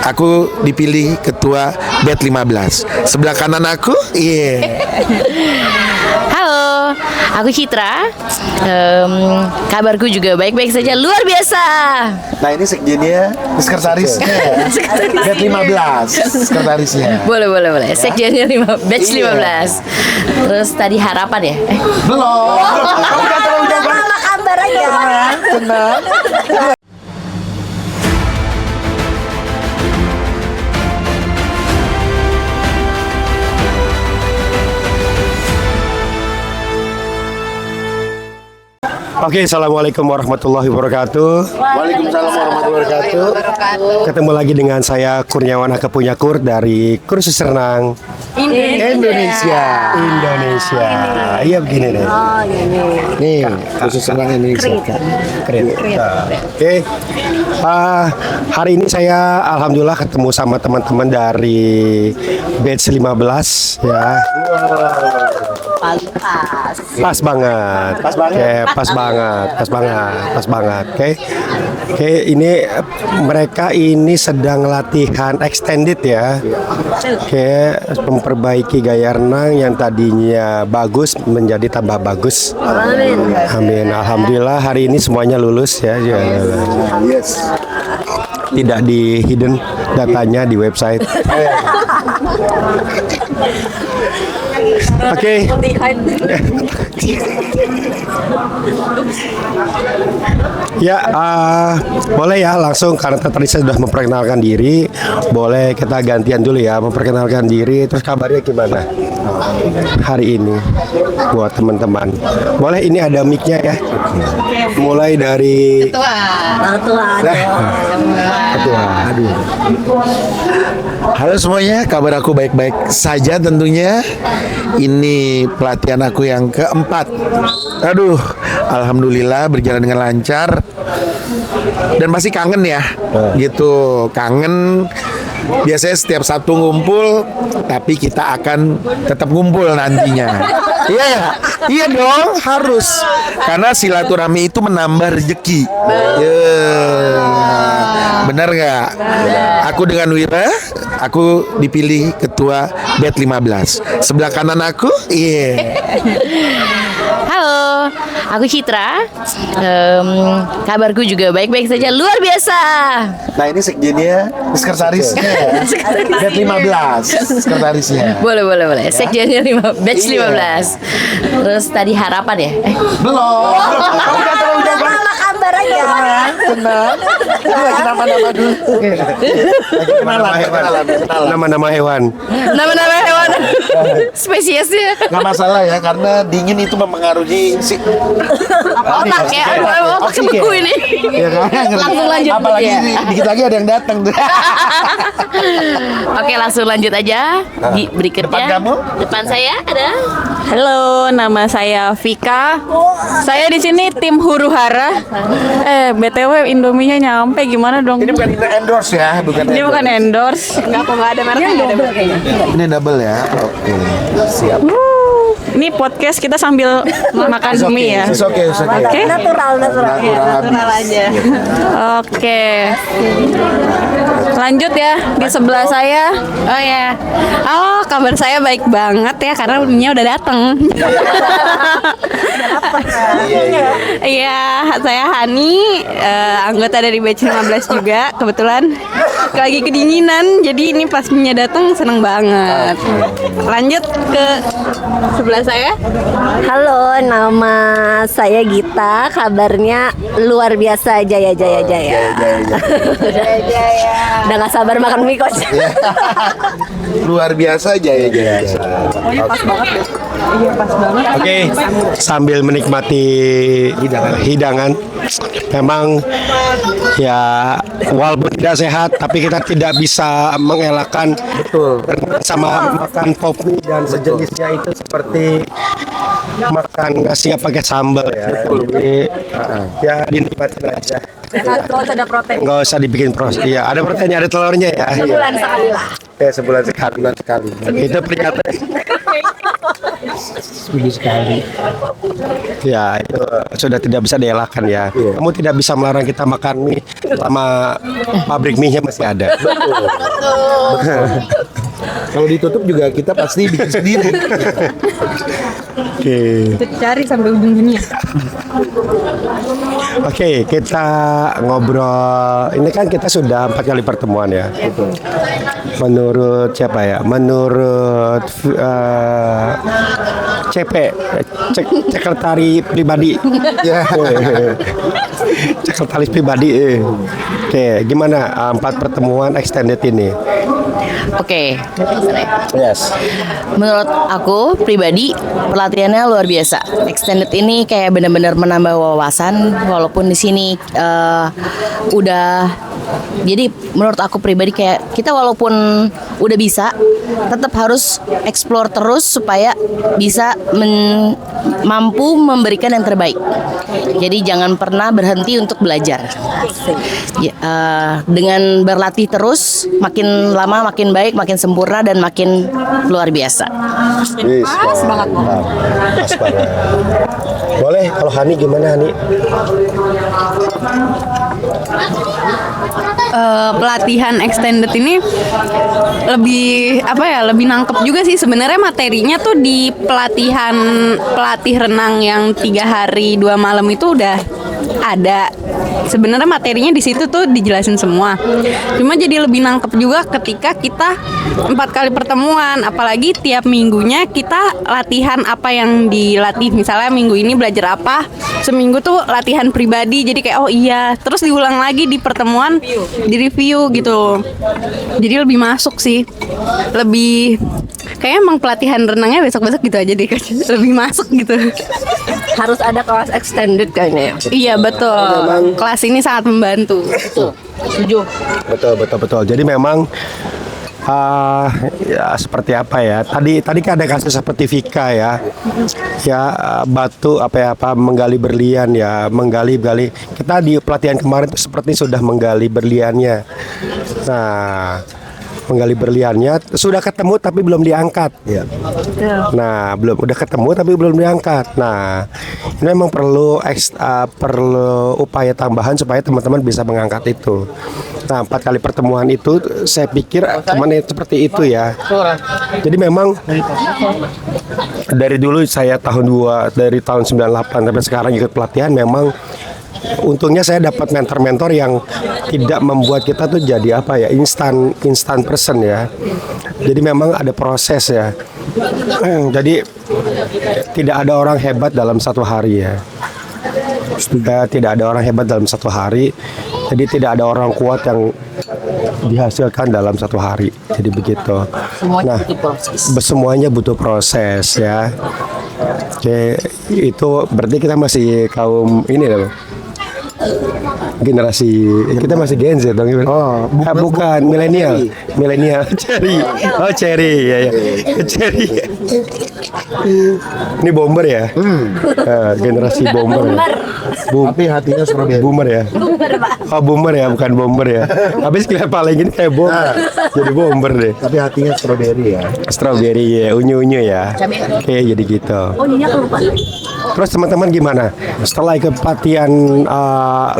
aku dipilih ketua BET 15. Sebelah kanan aku, Halo, aku Citra. Kabarku juga baik-baik saja, luar biasa. Nah ini sekjennya, sekretarisnya BET 15, sekretarisnya. Boleh. Sekjennya batch 15. Terus tadi harapan ya? Belum. Apa kabar aja? Tenang. Oke, assalamualaikum warahmatullahi wabarakatuh. Waalaikumsalam warahmatullahi wabarakatuh. Ketemu lagi dengan saya Kurniawan Akapunyakur dari kursus renang Indonesia. Iya begini nih. Oh ini. Nih, khusus renang Indonesia. Keren. Oke. Hari ini saya alhamdulillah ketemu sama teman-teman dari batch 15 ya. Pas banget. Oke, ini mereka ini sedang latihan extended ya. Oke, memperbaiki gaya renang yang tadinya bagus menjadi tambah bagus. Amin. Alhamdulillah hari ini semuanya lulus ya. Yes. Tidak di hidden datanya di website. Oke. Ya, boleh ya langsung karena tadi saya sudah memperkenalkan diri, boleh kita gantian dulu ya memperkenalkan diri. Terus kabarnya gimana hari ini buat teman-teman? Boleh ini ada mic-nya ya. Mulai dari Ketua. Aduh. Halo semuanya, kabar aku baik-baik saja tentunya. Ini pelatihan aku yang keempat. Aduh, alhamdulillah berjalan dengan lancar. Dan masih kangen ya, gitu. Kangen. Biasanya setiap Sabtu ngumpul, tapi kita akan tetap ngumpul nantinya. Iya dong, harus. Karena silaturahmi itu menambah rezeki. Benar nggak? Aku dengan Wira, aku dipilih ketua BET 15. Sebelah kanan aku, Halo, aku Citra. Kabarku juga baik-baik saja, luar biasa. Nah ini sekjennya, sekretarisnya BET 15, sekretarisnya. Boleh. Sekjennya batch 15. Terus tadi harapan ya? Belum. Apa kabar aja? Tenang. Lagi nama-nama dulu. nama-nama hewan. Nama-nama hewan spesiesnya. Nggak masalah ya, karena dingin itu mempengaruhi si Otak ya, otak beku ini. ya kan? Langsung lanjut Apalagi ya. dikit lagi ada yang datang tuh. Oke, langsung lanjut aja. Di berikutnya. Depan kamu? Depan saya ada. Halo, nama saya Vika. Saya di sini tim huru hara. BTW Indominya nyampe gimana dong? Ini bukan endorse ya, Ini bukan endorse. Enggak ada mereknya. Ini double ya. Oke. Siap. Ini podcast kita sambil makan mie ya. Oke. Oke. Natural. aja. Oke. Lanjut ya di sebelah saya. Oh ya. Oh, kabar saya baik banget ya karena mie-nya udah datang. Iya, saya Hani, anggota dari batch 15 juga. Kebetulan lagi kedinginan, jadi ini pas mie-nya datang seneng banget. Lanjut ke sebelah saya. Halo, nama saya Gita. Kabarnya luar biasa, jaya. Udah gak sabar makan mie coach. Luar biasa jaya. Oke, sambil menikmati hidangan, memang ya walaupun tidak sehat, tapi kita tidak bisa mengelakkan sama makan pop mie dan sejenisnya itu seperti makan nasi pakai sambal ya. Jadi ya dinikmatin aja. Sehat, kalau ada protein. Nggak usah dibikin proses. Iya, ada proteinnya, ada telurnya ya. Sebulan sekali lah. Ya sebulan sekali. Itu pernyataan. Setuju sekali. Ya, itu sudah tidak bisa dielakkan ya. Kamu tidak bisa melarang kita makan mie selama pabrik mie-nya masih ada. Kalau ditutup juga kita pasti bikin sendiri. Oke. Cari sampai ujung dunia. Oke, kita ngobrol. Ini kan kita sudah 4 kali pertemuan ya. Menurut siapa ya? Menurut CP, sekretari pribadi. Ya. Sekretaris pribadi. Oke, gimana 4 pertemuan extended ini? Oke. Yes. Menurut aku pribadi pelatihannya luar biasa. Extended ini kayak benar-benar menambah wawasan walaupun di sini udah jadi menurut aku pribadi kayak kita walaupun udah bisa tetap harus explore terus supaya bisa mampu memberikan yang terbaik. Jadi jangan pernah berhenti untuk belajar. Dengan berlatih terus makin lama makin baik, makin sempurna dan makin luar biasa. Pas banget. Pas banget. Boleh, kalau Hani gimana Hani? Pelatihan extended ini lebih lebih nangkep juga sih sebenarnya materinya tuh di pelatih renang yang 3 hari 2 malam itu udah ada. Sebenarnya materinya di situ tuh dijelasin semua. Cuma jadi lebih nangkep juga ketika kita 4 kali pertemuan, apalagi tiap minggunya kita latihan apa yang dilatih. Misalnya minggu ini belajar apa, seminggu tuh latihan pribadi. Jadi kayak oh iya, terus diulang lagi di pertemuan, di review gitu. Jadi lebih masuk sih. Lebih kayak emang pelatihan renangnya besok-besok gitu aja deh. Lebih masuk gitu. Harus ada kelas extended kayaknya ya. Iya betul. Kelas ini sangat membantu. Setuju. Betul. Jadi memang ya seperti apa ya? Tadi kan ada kasus seperti Vika ya. Ya batu menggali berlian ya, menggali. Kita di pelatihan kemarin itu seperti sudah menggali berliannya. Nah, menggali berliannya sudah ketemu tapi belum diangkat ya. Nah, udah ketemu tapi belum diangkat. Nah, ini memang perlu upaya tambahan supaya teman-teman bisa mengangkat itu. Nah, 4 kali pertemuan itu saya pikir cuman seperti itu ya. Jadi memang dari dulu saya dari tahun 98 sampai sekarang ikut pelatihan memang untungnya saya dapat mentor-mentor yang tidak membuat kita tuh jadi instan person ya. Jadi memang ada proses ya. Jadi tidak ada orang hebat dalam satu hari ya. Tidak ada orang hebat dalam satu hari. Jadi tidak ada orang kuat yang dihasilkan dalam satu hari. Jadi begitu. Semuanya butuh proses ya. Oke, itu berarti kita masih kaum ini loh. Generasi kita masih Gen Z dong. Bukan milenial Cherry ya. Cherry ini bomber ya. Generasi bomber ya. Tapi hatinya strawberry. Boomer ya. Boomer ya, bukan bomber ya. Habis kelihatan paling ini kayak bomber. Jadi bomber deh. Tapi hatinya strawberry ya. Strawberry ya, unyu-unyu ya. Oke, jadi gitu. Terus teman-teman gimana? Setelah ikut pelatihan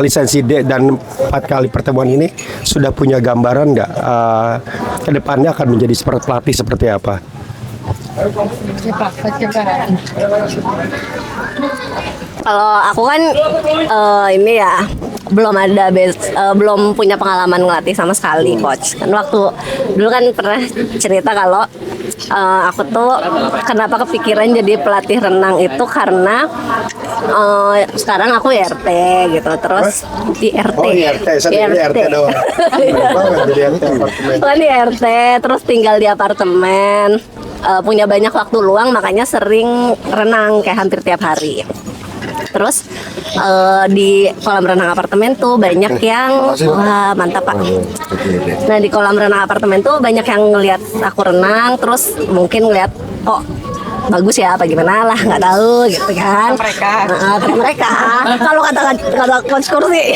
lisensi D dan 4 kali pertemuan ini sudah punya gambaran nggak ke depannya akan menjadi pelatih seperti apa? Kalau aku kan ini ya belum punya pengalaman ngelatih sama sekali coach. Kan waktu dulu kan pernah cerita kalau aku tuh kenapa kepikiran jadi pelatih renang itu karena sekarang aku RT gitu, terus di RT. Oh RT, saya di RT doang. Banget jadi RT. Kan di RT, terus tinggal di apartemen, punya banyak waktu luang, makanya sering renang kayak hampir tiap hari. Terus di kolam renang apartemen tuh banyak yang wah mantap Pak. Nah di kolam renang apartemen tuh banyak yang ngelihat aku renang, terus mungkin ngelihat kok bagus ya apa gimana lah, nggak tahu gitu kan. Mereka kalau kata coach Kursi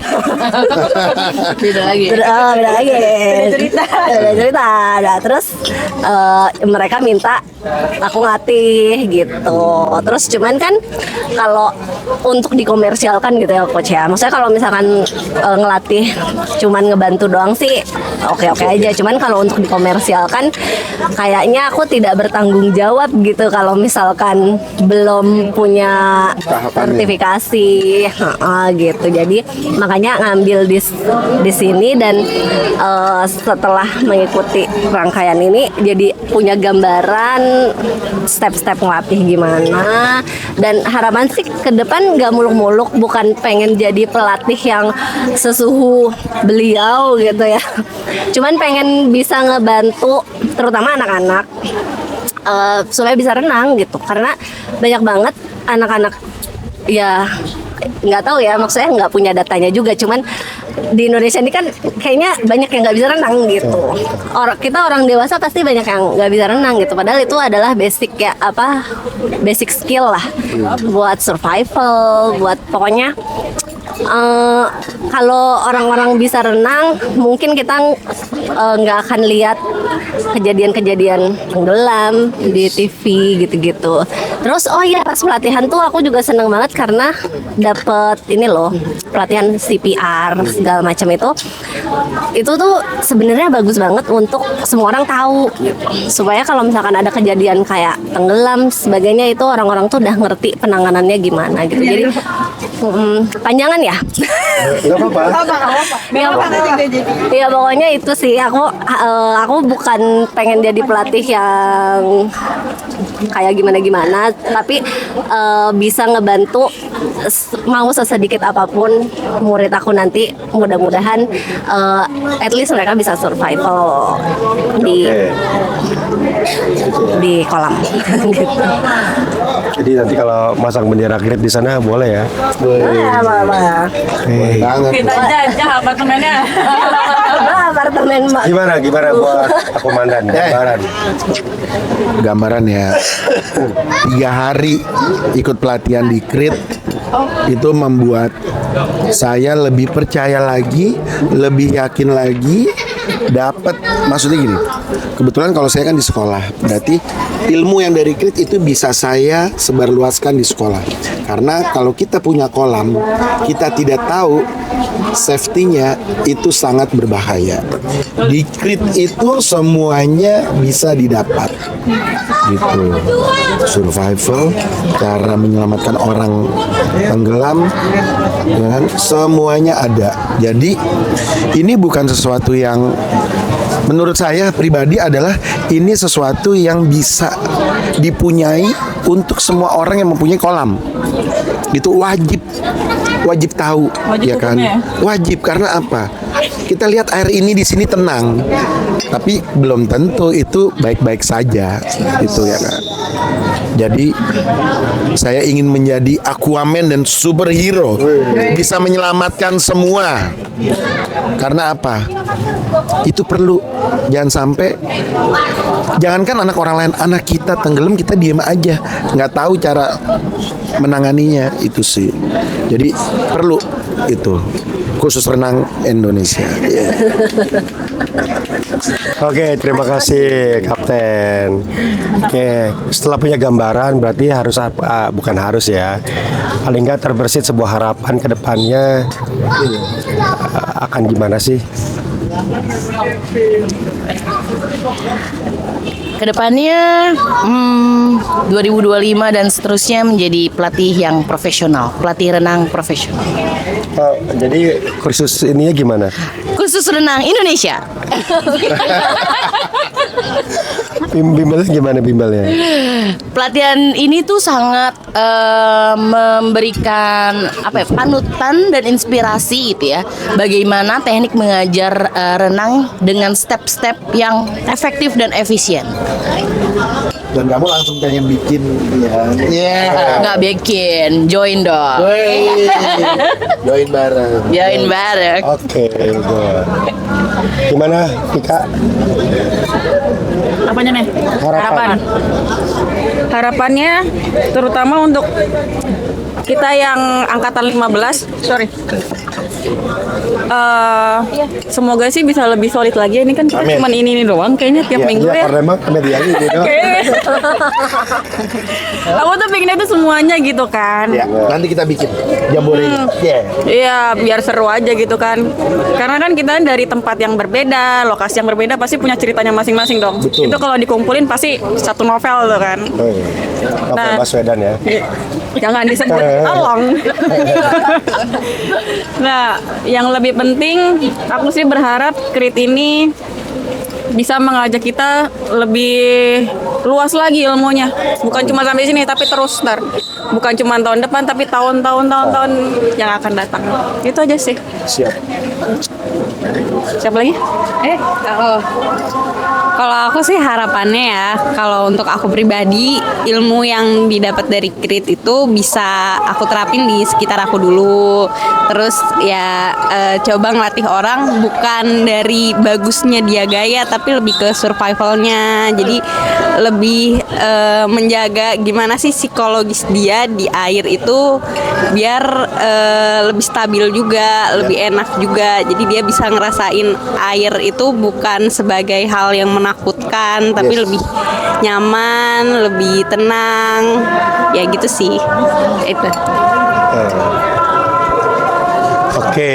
Beda lagi. beda lagi. Beda cerita. Nah, terus mereka minta aku ngelatih gitu. Terus cuman kan kalau untuk dikomersialkan gitu ya coach ya. Maksudnya kalau misalkan ngelatih cuman ngebantu doang sih oke-oke aja. Cuman kalau untuk dikomersialkan kayaknya aku tidak bertanggung jawab gitu kalau misalkan belum punya sertifikasi gitu. Jadi makanya ngambil di sini dan setelah mengikuti rangkaian ini jadi punya gambaran step-step ngelatih gimana. Dan harapan sih ke depan gak muluk-muluk, bukan pengen jadi pelatih yang sesuhu beliau gitu ya. Cuman pengen bisa ngebantu terutama anak-anak supaya bisa renang gitu, karena banyak banget anak-anak ya nggak tahu ya, maksudnya nggak punya datanya juga, cuman di Indonesia ini kan kayaknya banyak yang nggak bisa renang gitu. Kita orang dewasa pasti banyak yang nggak bisa renang gitu, padahal itu adalah basic ya, basic skill lah buat survival, buat pokoknya kalau orang-orang bisa renang mungkin kita nggak akan lihat kejadian-kejadian tenggelam di TV gitu-gitu. Terus oh iya, pas pelatihan tuh aku juga seneng banget karena dapet ini loh, pelatihan CPR segala macam itu tuh sebenarnya bagus banget untuk semua orang tahu gitu. Supaya kalau misalkan ada kejadian kayak tenggelam sebagainya itu orang-orang tuh udah ngerti penanganannya gimana gitu. Jadi panjangan ya. Nggak apa-apa. Ya pokoknya itu sih, aku bukan pengen jadi pelatih yang kayak gimana, tapi bisa ngebantu mau sesedikit apapun murid aku nanti, mudah-mudahan at least mereka bisa survival di kolam gitu. Jadi nanti kalau masang bendera Grit di sana boleh ya? Apa-apa. Kita aja apartemennya. Apartemen Gimana buat komandan Gambaran ya, 3 hari ikut pelatihan di Krit itu membuat saya lebih percaya lagi, lebih yakin lagi. Dapat, maksudnya gini, kebetulan kalau saya kan di sekolah, berarti ilmu yang dari Krit itu bisa saya sebarluaskan di sekolah. Karena kalau kita punya kolam, kita tidak tahu safety-nya, itu sangat berbahaya. Di Krit itu semuanya bisa didapat gitu. Survival, cara menyelamatkan orang tenggelam, ya kan? Semuanya ada. Jadi ini bukan sesuatu yang menurut saya pribadi adalah ini sesuatu yang bisa dipunyai untuk semua orang yang mempunyai kolam. Itu wajib tahu, ya kan? Wajib, karena apa? Kita lihat air ini di sini tenang, tapi belum tentu itu baik-baik saja, gitu ya kan? Jadi saya ingin menjadi Aquaman dan superhero, bisa menyelamatkan semua. Karena apa? Itu perlu. Jangan sampai, jangankan anak orang lain, anak kita tenggelam kita diem aja, nggak tahu cara menanganinya, itu sih. Jadi perlu itu, khusus renang Indonesia. Yeah. Oke, terima kasih Kapten. Oke, setelah punya gambaran berarti harus bukan harus ya, paling nggak terbersit sebuah harapan ke depannya akan gimana sih? Kedepannya 2025 dan seterusnya menjadi pelatih yang profesional, pelatih renang profesional. Jadi kursus ininya gimana? Khusus renang Indonesia. Bimbelnya gimana bimbelnya? Pelatihan ini tuh sangat memberikan panutan dan inspirasi gitu ya. Bagaimana teknik mengajar renang dengan step-step yang efektif dan efisien. Dan kamu langsung pengen bikin ya? Nggak bikin, join dong. Join bareng. Join bareng. Oke, good. Gimana Tika? Apanya nih? Harapan. Harapannya terutama untuk kita yang angkatan 15, sorry. Semoga sih bisa lebih solid lagi. Ini kan kita Amin. cuman ini doang kayaknya tiap minggu ya. Karena emang media ini gitu. Kayaknya. Aku tuh pengennya tuh semuanya gitu kan. Ya, nanti kita bikin jamboree. Iya, biar seru aja gitu kan. Karena kan kita dari tempat yang berbeda, lokasi yang berbeda pasti punya ceritanya masing-masing dong. Betul. Itu kalau dikumpulin pasti satu novel tuh kan. Oh, iya. Novel Baswedan ya. Jangan disebut tolong. Nah, yang lebih penting aku sih berharap Krit ini bisa mengajak kita lebih luas lagi ilmunya. Bukan cuma sampai sini tapi terus ntar. Bukan cuma tahun depan tapi tahun-tahun yang akan datang. Itu aja sih. Siap. Siapa lagi? Kalau aku sih harapannya ya, kalau untuk aku pribadi, ilmu yang didapat dari Krit itu bisa aku terapin di sekitar aku dulu. Terus ya coba ngelatih orang bukan dari bagusnya dia gaya, tapi lebih ke survivalnya. Jadi lebih menjaga gimana sih psikologis dia di air itu biar lebih stabil juga, lebih enak juga. Jadi dia bisa ngerasain air itu bukan sebagai hal yang menakutkan, tapi lebih nyaman, lebih tenang, ya gitu sih. Itu. Oke,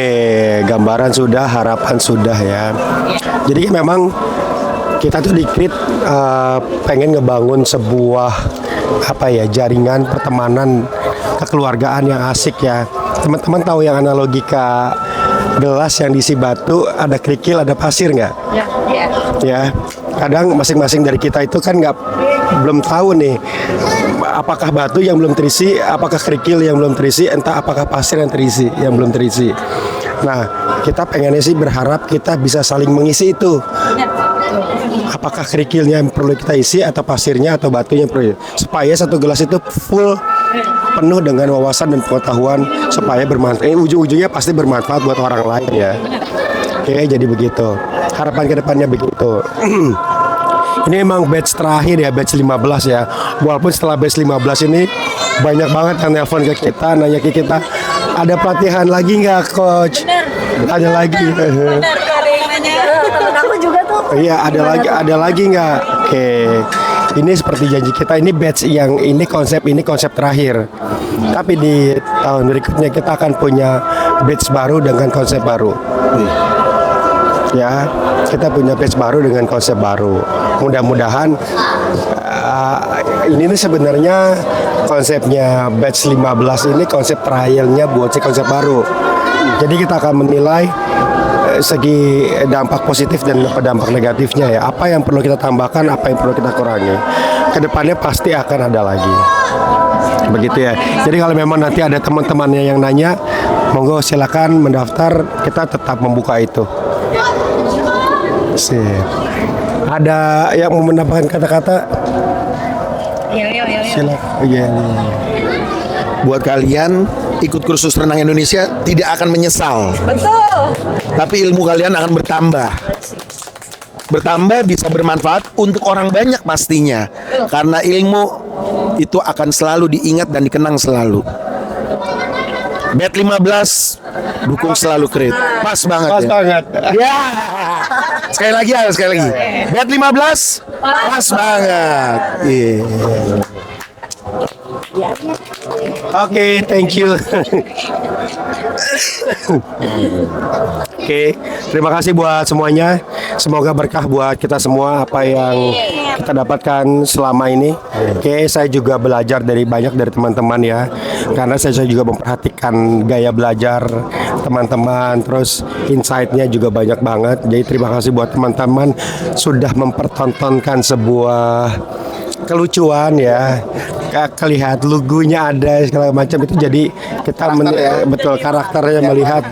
gambaran sudah, harapan sudah ya. Jadi memang kita tuh di Krit pengen ngebangun sebuah jaringan pertemanan kekeluargaan yang asik ya. Teman-teman tahu yang analogika gelas yang diisi batu, ada kerikil, ada pasir nggak? Ya, kadang masing-masing dari kita itu kan belum tahu nih apakah batu yang belum terisi, apakah kerikil yang belum terisi, entah apakah pasir yang terisi, yang belum terisi. Nah, kita pengennya sih berharap kita bisa saling mengisi itu. Apakah kerikilnya yang perlu kita isi atau pasirnya atau batunya yang perlu, supaya satu gelas itu full penuh dengan wawasan dan pengetahuan supaya bermanfaat. Ujung-ujungnya pasti bermanfaat buat orang lain ya. Oke, jadi begitu. Harapan kedepannya begitu. Ini emang batch terakhir ya, batch 15 ya. Walaupun setelah batch 15 ini banyak banget yang nelpon ke kita, nanya ke kita, ada pelatihan lagi nggak coach? Ada lagi. Temen aku juga tuh. Iya, ada lagi nggak? Oke. Ini seperti janji kita, ini batch yang ini konsep terakhir. Tapi di tahun berikutnya kita akan punya batch baru dengan konsep baru. Ya, kita punya batch baru dengan konsep baru. Mudah-mudahan ini sebenarnya konsepnya batch 15 ini konsep terakhirnya buat si konsep baru. Jadi kita akan menilai segi dampak positif dan dampak negatifnya ya. Apa yang perlu kita tambahkan, apa yang perlu kita kurangi. Kedepannya pasti akan ada lagi. Begitu ya. Jadi kalau memang nanti ada teman-temannya yang nanya, monggo silakan mendaftar. Kita tetap membuka itu. Sip. Ada yang mau menambahkan kata-kata? Silakan. Iya. Buat kalian ikut kursus renang Indonesia tidak akan menyesal. Betul. Tapi ilmu kalian akan bertambah. Bertambah bisa bermanfaat untuk orang banyak pastinya. Karena ilmu itu akan selalu diingat dan dikenang selalu. Bet 15 dukung selalu Krit. Pas banget. Pas ya. banget. Ya. Sekali lagi. Bet 15 pas banget. Iya. Oke, thank you. Oke, terima kasih buat semuanya. Semoga berkah buat kita semua apa yang kita dapatkan selama ini. Oke, saya juga belajar dari teman-teman ya. Karena saya juga memperhatikan gaya belajar teman-teman. Terus insight-nya juga banyak banget. Jadi terima kasih buat teman-teman sudah mempertontonkan sebuah kelucuan ya. Kelihat logonya ada segala macam itu, jadi kita betul karakternya melihat,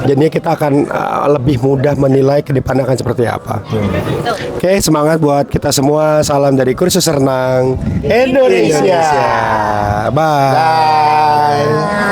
jadinya kita akan lebih mudah menilai ke depan akan seperti apa. Oke, semangat buat kita semua. Salam dari Kursus Renang Indonesia. Bye.